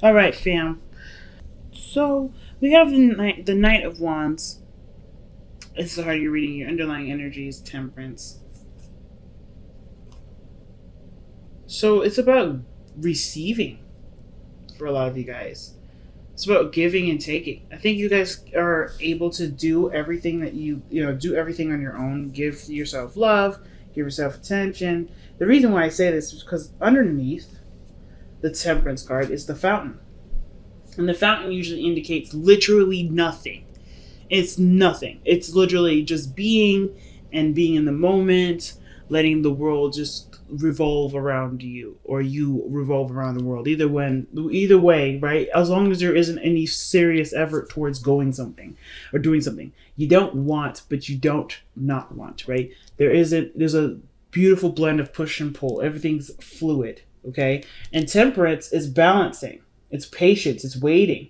All right, fam. So we have the Knight of Wands. This is how you're reading your underlying energies, Temperance. So it's about receiving for a lot of you guys. It's about giving and taking. I think you guys are able to do everything that do everything on your own. Give yourself love, give yourself attention. The reason why I say this is because underneath the Temperance card is the Fountain. And the Fountain usually indicates literally nothing. It's nothing. It's literally just being and being in the moment, letting the world just revolve around you, or you revolve around the world. Either way, right? As long as there isn't any serious effort towards going something or doing something. You don't want, but you don't not want, right? There's a beautiful blend of push and pull. Everything's fluid, okay? And Temperance is balancing. It's patience, it's waiting.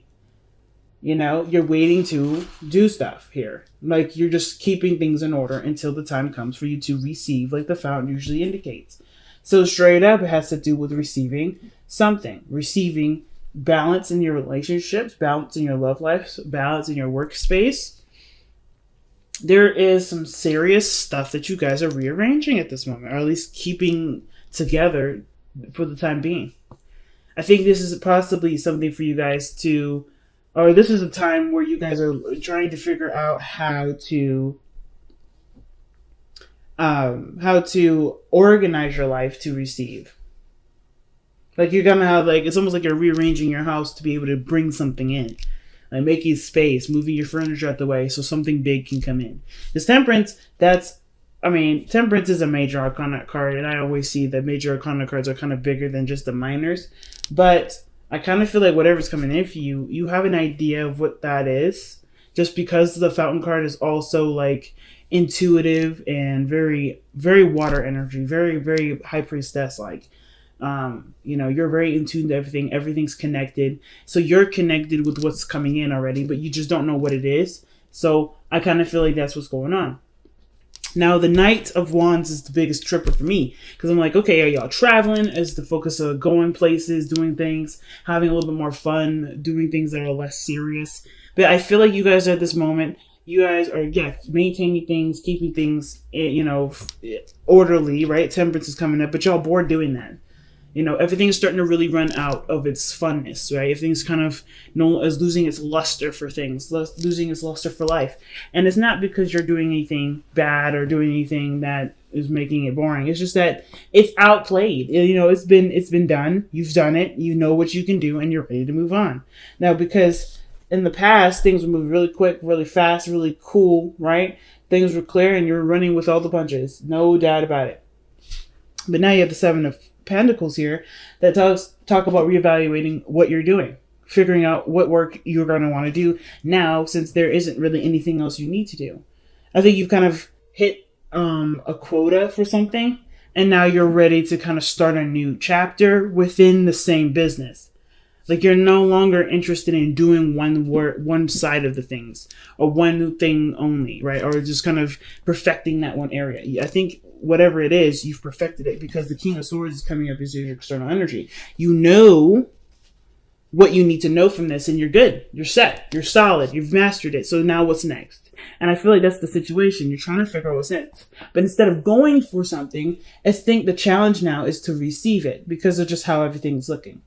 You're waiting to do stuff here. Like, you're just keeping things in order until the time comes for you to receive, like the Fountain usually indicates. So straight up, it has to do with receiving something. Receiving balance in your relationships, balance in your love life, balance in your workspace. There is some serious stuff that you guys are rearranging at this moment, or at least keeping together for the time being. I think this is possibly something for you guys to, or this is a time where you guys are trying to figure out how to organize your life to receive. Like, you're gonna have, like, it's almost like you're rearranging your house to be able to bring something in, like making space, moving your furniture out the way so something big can come in. This Temperance, Temperance is a major arcana card, and I always see that major arcana cards are kind of bigger than just the minors. But I kind of feel like whatever's coming in for you, you have an idea of what that is. Just because the Fountain card is also, like, intuitive and very, very water energy, very, very high priestess like. You're very in tune to everything. Everything's connected. So you're connected with what's coming in already, but you just don't know what it is. So I kind of feel like that's what's going on. Now, the Knight of Wands is the biggest tripper for me, because I'm like, okay, are y'all traveling? Is the focus of going places, doing things, having a little bit more fun, doing things that are less serious? But I feel like you guys are at this moment, you guys are, maintaining things, keeping things, orderly, right? Temperance is coming up, but y'all bored doing that. Everything's starting to really run out of its funness, right? Everything's kind of is losing its luster for things, losing its luster for life. And it's not because you're doing anything bad or doing anything that is making it boring. It's just that it's outplayed. It's been done. You've done it. You know what you can do, and you're ready to move on. Now, because in the past, things would move really quick, really fast, really cool, right? Things were clear, and you were running with all the punches. No doubt about it. But now you have the Seven of Pentacles here that talk about reevaluating what you're doing, figuring out what work you're going to want to do now, since there isn't really anything else you need to do. I think you've kind of hit a quota for something, and now you're ready to kind of start a new chapter within the same business. Like, you're no longer interested in doing one side of the things, or one thing only, right? Or just kind of perfecting that one area. I think whatever it is, you've perfected it, because the King of Swords is coming up as your external energy. You know what you need to know from this, and you're good. You're set. You're solid. You've mastered it. So now what's next? And I feel like that's the situation. You're trying to figure out what's next. But instead of going for something, I think the challenge now is to receive it, because of just how everything's looking.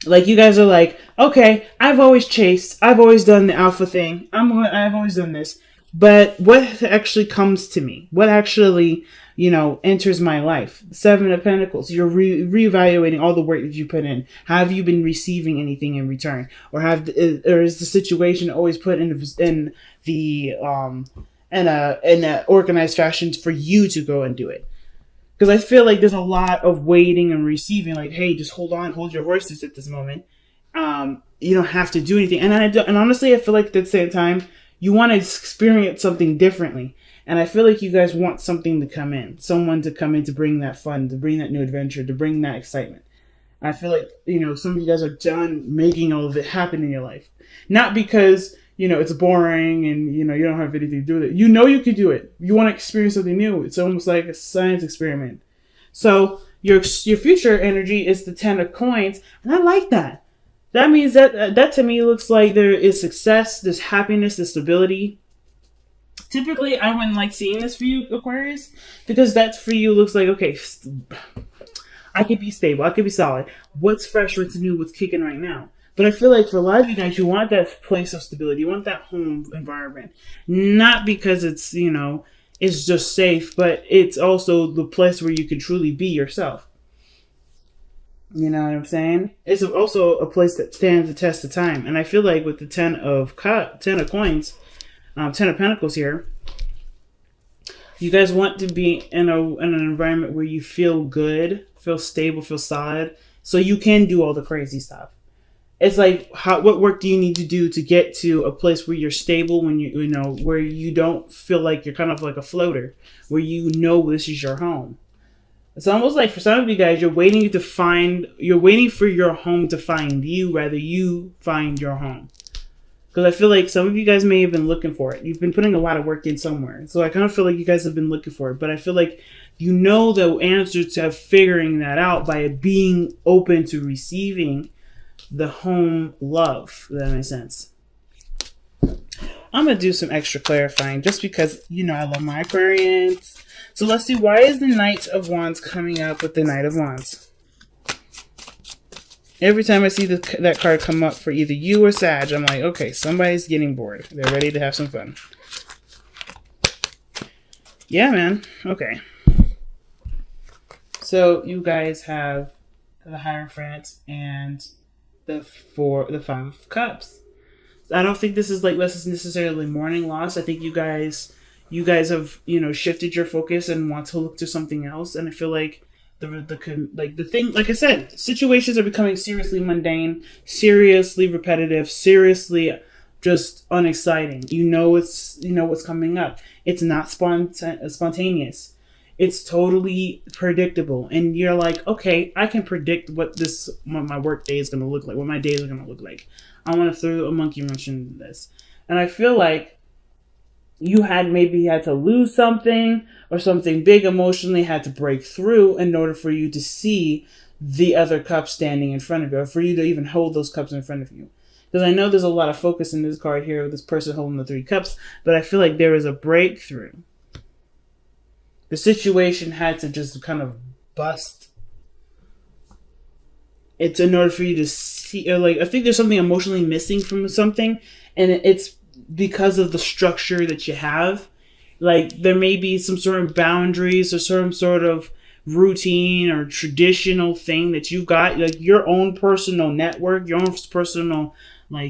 Like, you guys are like, okay, I've always chased. I've always done the alpha thing. I've always done this. But what actually comes to me? What actually, enters my life? Seven of Pentacles. You're reevaluating all the work that you put in. Have you been receiving anything in return? Or is the situation always put in a organized fashion for you to go and do it? Because I feel like there's a lot of waiting and receiving. Like, hey, just hold on, hold your horses at this moment. You don't have to do anything. And honestly, I feel like at the same time, you want to experience something differently. And I feel like you guys want something to come in. Someone to come in to bring that fun, to bring that new adventure, to bring that excitement. I feel like, some of you guys are done making all of it happen in your life. Not because, it's boring and, you don't have anything to do with it. You can do it. You want to experience something new. It's almost like a science experiment. So Your future energy is the 10 of coins, and I like that. That means that to me looks like there is success, there's happiness, there's stability. Typically, I wouldn't like seeing this for you, Aquarius, because that for you looks like, okay, I could be stable, I could be solid. What's fresh, what's new, what's kicking right now? But I feel like for a lot of you guys, you want that place of stability, you want that home environment. Not because it's, it's just safe, but it's also the place where you can truly be yourself. You know what I'm saying? It's also a place that stands the test of time. And I feel like with the 10 of coins, 10 of Pentacles here, you guys want to be in an environment where you feel good, feel stable, feel solid, so you can do all the crazy stuff. It's like, what work do you need to do to get to a place where you're stable, when where you don't feel like you're kind of like a floater, where this is your home. It's almost like for some of you guys, you're waiting for your home to find you, rather you find your home. Because I feel like some of you guys may have been looking for it. You've been putting a lot of work in somewhere. So I kind of feel like you guys have been looking for it. But I feel like the answer to figuring that out by being open to receiving the home love. If that makes sense. I'm going to do some extra clarifying just because, I love my Aquarians. So let's see, why is the Knight of Wands coming up with the Knight of Wands? Every time I see that card come up for either you or Sag, I'm like, okay, somebody's getting bored. They're ready to have some fun. Yeah, man. Okay. So you guys have the Hierophant and the 5 of Cups. I don't think this is necessarily mourning loss. I think you guys have shifted your focus and want to look to something else. And I feel like the thing, like I said, situations are becoming seriously mundane, seriously repetitive, seriously just unexciting. What's coming up. It's not spontaneous. It's totally predictable, and you're like, okay, I can predict what my work day is going to look like, what my days are going to look like. I want to throw a monkey wrench into this, and I feel like you had to lose something or something big emotionally had to break through in order for you to see the other cup standing in front of you, or for you to even hold those cups in front of you. Because I know there's a lot of focus in this card here with this person holding the 3 cups, but I feel like there is a breakthrough. The situation had to just kind of bust. It's in order for you to see, I think there's something emotionally missing from something, and it's because of the structure that you have. Like, there may be some sort of boundaries or some sort of routine or traditional thing that you've got, like your own personal network, your own personal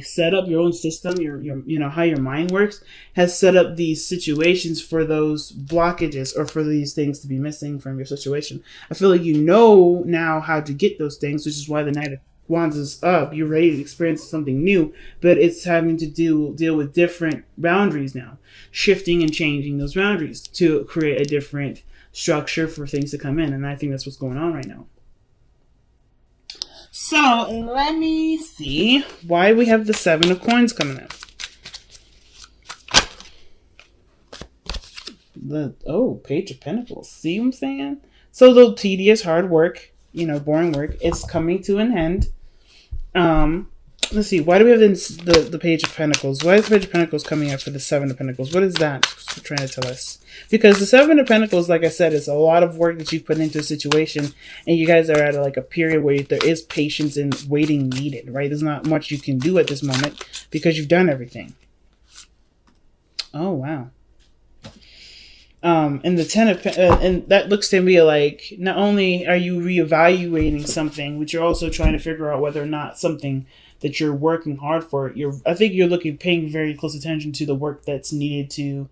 setup, your own system, your how your mind works has set up these situations for those blockages or for these things to be missing from your situation. I feel like now how to get those things, which is why the Knight of Wands is up. You're ready to experience something new, but it's having to deal with different boundaries now, shifting and changing those boundaries to create a different structure for things to come in. And I think that's what's going on right now. So let me see why we have the 7 of Coins coming up. Page of Pentacles. See what I'm saying? So the tedious, hard work, boring work, it's coming to an end. Let's see. Why do we have the Page of Pentacles? Why is the Page of Pentacles coming up for the 7 of Pentacles? What is that trying to tell us? Because the 7 of Pentacles, like I said, is a lot of work that you've put into a situation, and you guys are at a period where there is patience and waiting needed, right? There's not much you can do at this moment because you've done everything. Oh, wow. And the 10 of and that looks to me like not only are you reevaluating something, but you're also trying to figure out whether or not something that you're working hard for. I think you're paying very close attention to the work that's needed to.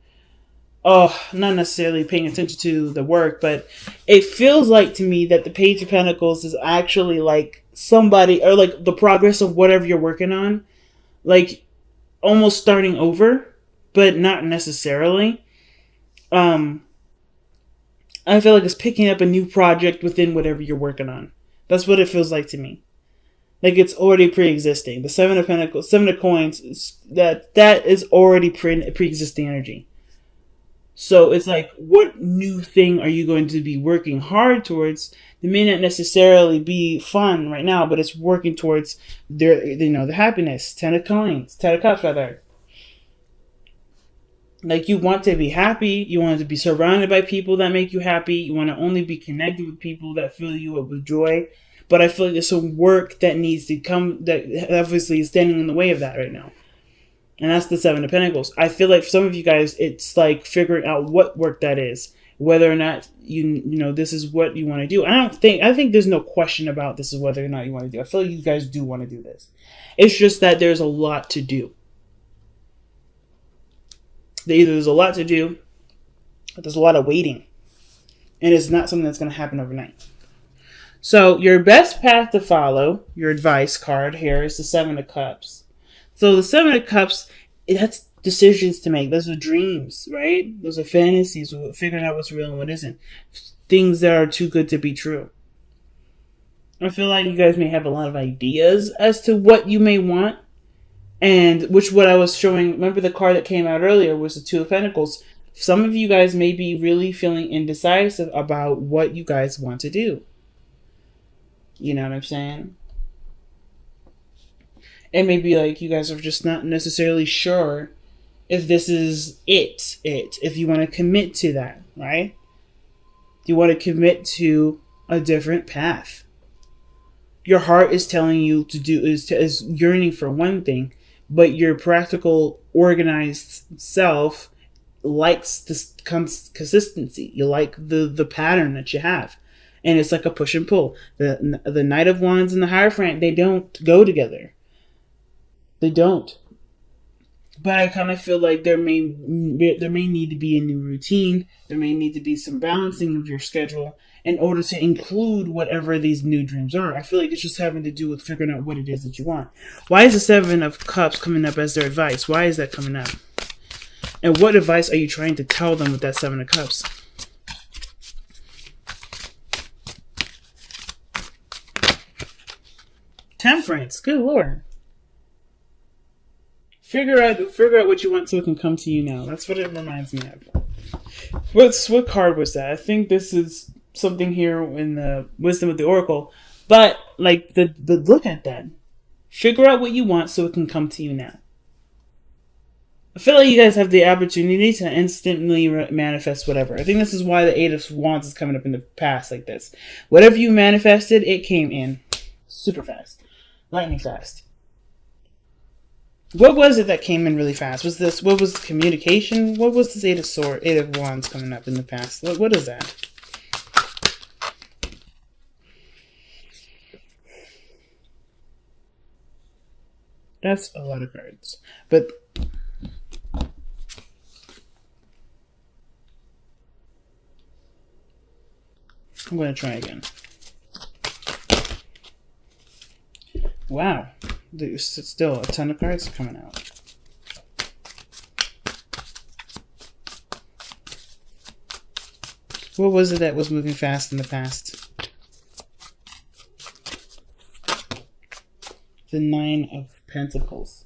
Not necessarily paying attention to the work, but it feels like to me that the Page of Pentacles is actually like somebody, or like the progress of whatever you're working on, like almost starting over, but not necessarily. I feel like it's picking up a new project within whatever you're working on. That's what it feels like to me. Like it's already pre-existing. The 7 of Pentacles, 7 of Coins, that is already pre-existing energy. So it's like, what new thing are you going to be working hard towards? It may not necessarily be fun right now, but it's working towards their, the happiness. 10 of cups rather. Like, you want to be happy, you want to be surrounded by people that make you happy, you want to only be connected with people that fill you up with joy. But I feel like there's some work that needs to come, that obviously is standing in the way of that right now. And that's the Seven of Pentacles. I feel like for some of you guys, it's like figuring out what work that is, whether or not this is what you want to do. I think there's no question about this is whether or not you want to do. I feel like you guys do want to do this. It's just that there's a lot to do. Either there's a lot to do, or there's a lot of waiting. And it's not something that's going to happen overnight. So your best path to follow, your advice card here, is the Seven of Cups. So the Seven of Cups, that's decisions to make. Those are dreams, right? Those are fantasies, figuring out what's real and what isn't. Things that are too good to be true. I feel like you guys may have a lot of ideas as to what you may want. And what I was showing, remember the card that came out earlier was the Two of Pentacles. Some of you guys may be really feeling indecisive about what you guys want to do. You know what I'm saying? It may be like you guys are just not necessarily sure if this is if you want to commit to that, right? You want to commit to a different path. Your heart is telling you to do, is yearning for one thing, but your practical, organized self likes this consistency. You like the pattern that you have. And it's like a push and pull. The Knight of Wands and the Hierophant, they don't go together. They don't. But I kind of feel like there may need to be a new routine. There may need to be some balancing of your schedule in order to include whatever these new dreams are. I feel like it's just having to do with figuring out what it is that you want. Why is the Seven of Cups coming up as their advice? Why is that coming up? And what advice are you trying to tell them with that Seven of Cups? Temperance. Good Lord. Figure out what you want so it can come to you now. That's what it reminds me of. What card was that? I think this is something here in the Wisdom of the Oracle. But like the look at that. Figure out what you want so it can come to you now. I feel like you guys have the opportunity to instantly manifest whatever. I think this is why the Eight of Wands is coming up in the past like this. Whatever you manifested, it came in super fast. Lightning fast. What was it that came in really fast? What was communication? What was this Eight of Wands coming up in the past? What is that? That's a lot of cards. But I'm going to try again. Wow. There's still a ton of cards coming out. What was it that was moving fast in the past? The Nine of Pentacles.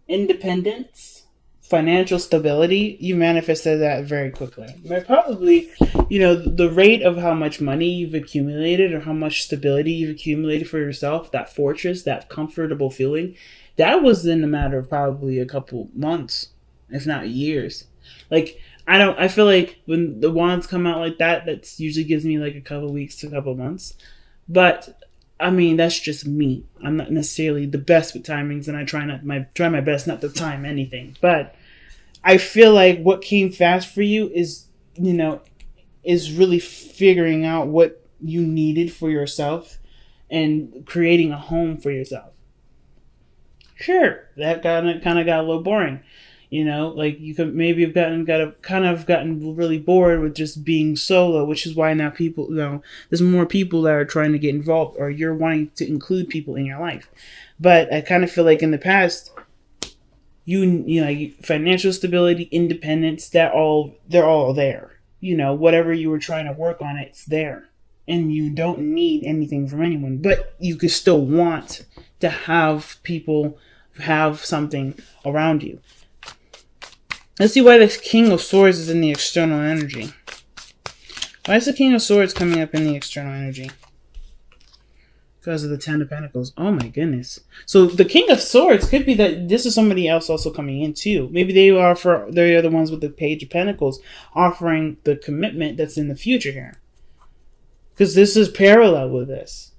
Independence. Financial stability, you manifested that very quickly. But probably, the rate of how much money you've accumulated or how much stability you've accumulated for yourself, that fortress, that comfortable feeling, that was in a matter of probably a couple months, if not years. Like, I feel like when the wands come out like that, that's usually gives me like a couple weeks to a couple months. But I mean, that's just me. I'm not necessarily the best with timings, and I try my best not to time anything. But I feel like what came fast for you is really figuring out what you needed for yourself and creating a home for yourself. Sure, that kind of got a little boring. Like you could maybe have gotten really bored with just being solo, which is why now people, there's more people that are trying to get involved, or you're wanting to include people in your life. But I kind of feel like in the past, financial stability, independence, they're all there. Whatever you were trying to work on, it's there, and you don't need anything from anyone. But you could still want to have people have something around you. Let's see why the King of Swords is in the external energy. Why is the King of Swords coming up in the external energy? Because of the Ten of Pentacles. Oh my goodness. So the King of Swords could be that this is somebody else also coming in too. Maybe they are the ones with the Page of Pentacles offering the commitment that's in the future here. Because this is parallel with this.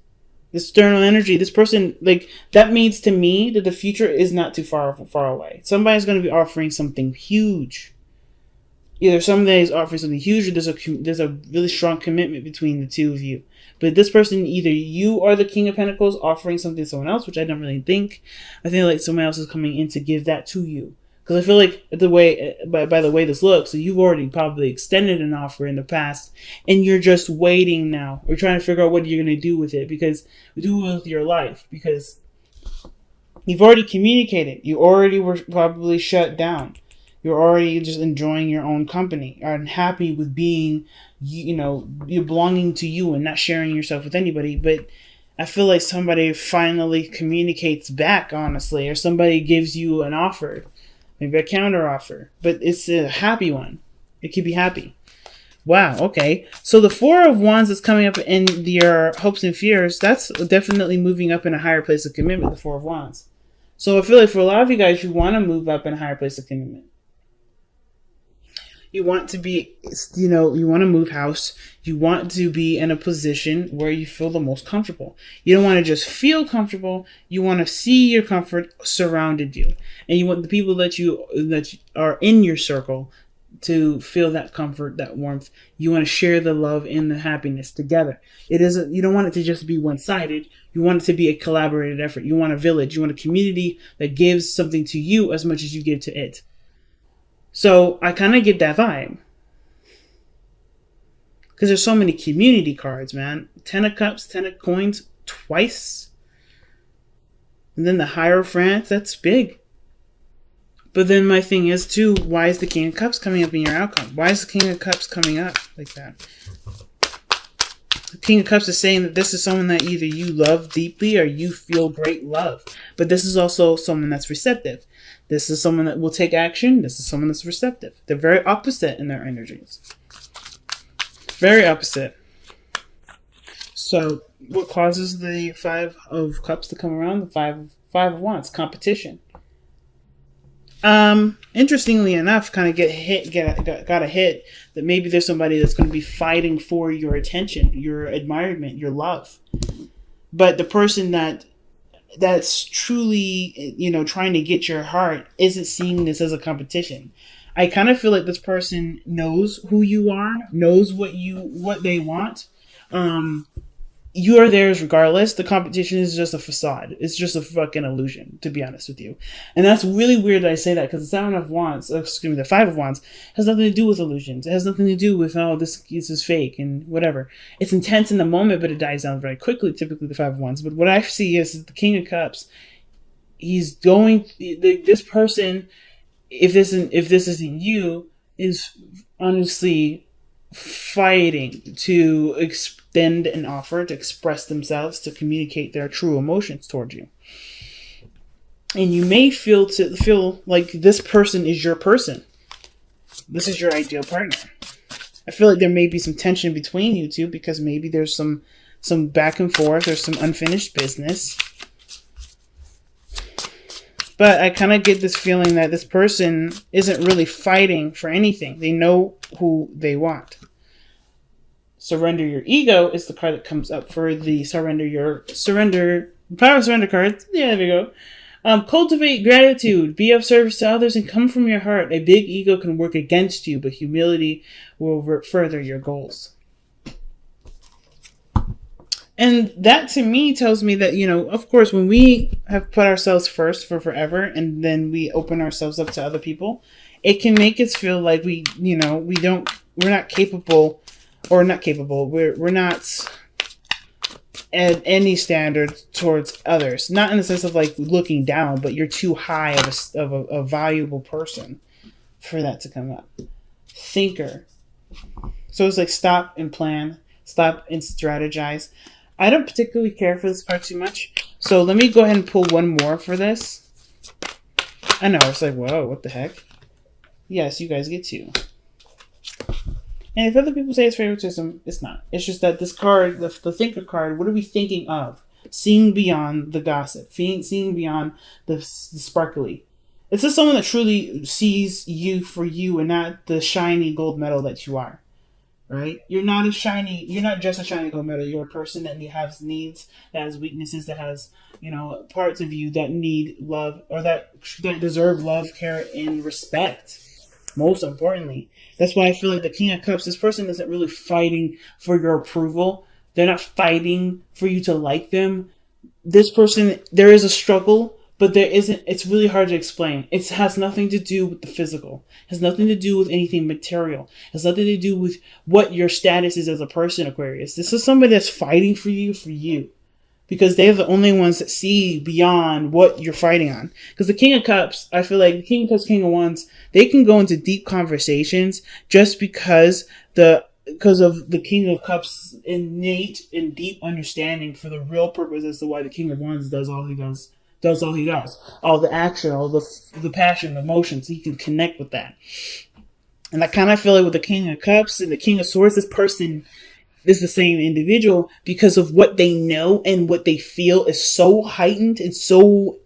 This external energy, this person, like, that means to me that the future is not too far away. Somebody's going to be offering something huge. Either somebody is offering something huge, or there's a really strong commitment between the two of you. But this person, either you are the King of Pentacles offering something to someone else, which I don't really think. I think like someone else is coming in to give that to you. Because I feel like by the way this looks, so you've already probably extended an offer in the past, and you're just waiting now. Or trying to figure out what you're going to do with it, because do with your life. Because you've already communicated. You already were probably shut down. You're already just enjoying your own company, and happy with being, you're belonging to you and not sharing yourself with anybody. But I feel like somebody finally communicates back, honestly, or somebody gives you an offer, maybe a counter offer, but it's a happy one. It could be happy. Wow, okay. So the Four of Wands is coming up in your hopes and fears. That's definitely moving up in a higher place of commitment, the Four of Wands. So I feel like for a lot of you guys, you want to move up in a higher place of commitment. You want to be, you want to move house. You want to be in a position where you feel the most comfortable. You don't want to just feel comfortable. You want to see your comfort surrounded you. And you want the people that are in your circle to feel that comfort, that warmth. You want to share the love and the happiness together. You don't want it to just be one-sided. You want it to be a collaborated effort. You want a village. You want a community that gives something to you as much as you give to it. So I kind of get that vibe. Because there's so many community cards, man. 10 of Cups, 10 of Coins, twice. And then the Hierophant, that's big. But then my thing is, too, why is the King of Cups coming up in your outcome? Why is the King of Cups coming up like that? The King of Cups is saying that this is someone that either you love deeply or you feel great love. But this is also someone that's receptive. This is someone that will take action. This is someone that's receptive. They're very opposite in their energies. Very opposite. So what causes the Five of Cups to come around? The Five of Wands. Competition. Interestingly enough, kind of got a hit that maybe there's somebody that's going to be fighting for your attention, your admirement, your love. But the person that's truly, trying to get your heart isn't seeing this as a competition. I kind of feel like this person knows who you are, knows what they want. You are theirs regardless. The competition is just a facade. It's just a fucking illusion, to be honest with you. And that's really weird that I say that, because the the Five of Wands has nothing to do with illusions. It has nothing to do with, this is fake and whatever. It's intense in the moment, but it dies down very quickly, typically the Five of Wands. But what I see is the King of Cups. This person, if this isn't you, is honestly fighting to extend an offer, to express themselves, to communicate their true emotions towards you. And you may feel like this person is your person. This is your ideal partner. I feel like there may be some tension between you two, because maybe there's some back and forth, there's some unfinished business. But I kind of get this feeling that this person isn't really fighting for anything. They know who they want. Surrender Your Ego is the card that comes up for the Power of Surrender card. Yeah, there we go. Cultivate gratitude. Be of service to others and come from your heart. A big ego can work against you, but humility will further your goals. And that to me tells me that, of course, when we have put ourselves first for forever and then we open ourselves up to other people, it can make us feel like we're not capable, or not capable. We're not at any standard towards others. Not in the sense of like looking down, but you're too high of a valuable person for that to come up. Thinker. So it's like stop and plan, stop and strategize. I don't particularly care for this part too much. So let me go ahead and pull one more for this. I know, it's like, whoa, what the heck? Yes, you guys get two. And if other people say it's favoritism, it's not. It's just that this card, the thinker card, what are we thinking of? Seeing beyond the gossip, seeing beyond the sparkly. It's just someone that truly sees you for you and not the shiny gold medal that you are. Right? You're not just a shiny gold medal. You're a person that has needs, that has weaknesses, that has, parts of you that need love or that deserve love, care, and respect. Most importantly. That's why I feel like the King of Cups, this person isn't really fighting for your approval. They're not fighting for you to like them. This person, there is a struggle, but there isn't, it's really hard to explain. It has nothing to do with the physical. It has nothing to do with anything material. It has nothing to do with what your status is as a person, Aquarius. This is somebody that's fighting for you. Because they're the only ones that see beyond what you're fighting on. Because the King of Cups, I feel like the King of Cups, King of Wands, they can go into deep conversations just because of the King of Cups' innate and deep understanding for the real purpose as to why the King of Wands does all he does. All the action, all the passion, the emotions, he can connect with that. And I kind of feel like with the King of Cups and the King of Swords, this person is the same individual because of what they know and what they feel is so heightened and so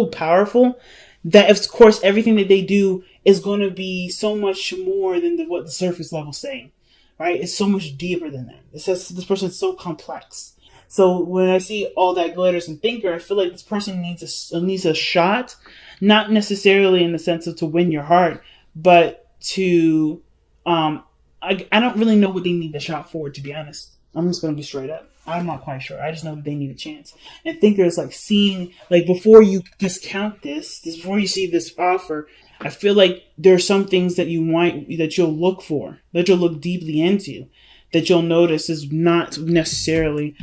powerful that, of course, everything that they do is going to be so much more than what the surface level is saying, right? It's so much deeper than that. It says this person is so complex. So when I see all that glitters and thinker, I feel like this person needs a shot, not necessarily in the sense of to win your heart, but to I don't really know what they need the shot for, to be honest. I'm just going to be straight up. I'm not quite sure. I just know that they need a chance. And thinker is like seeing, like before you discount this, before you see this offer, I feel like there are some things that you'll look for, that you'll look deeply into, that you'll notice is not necessarily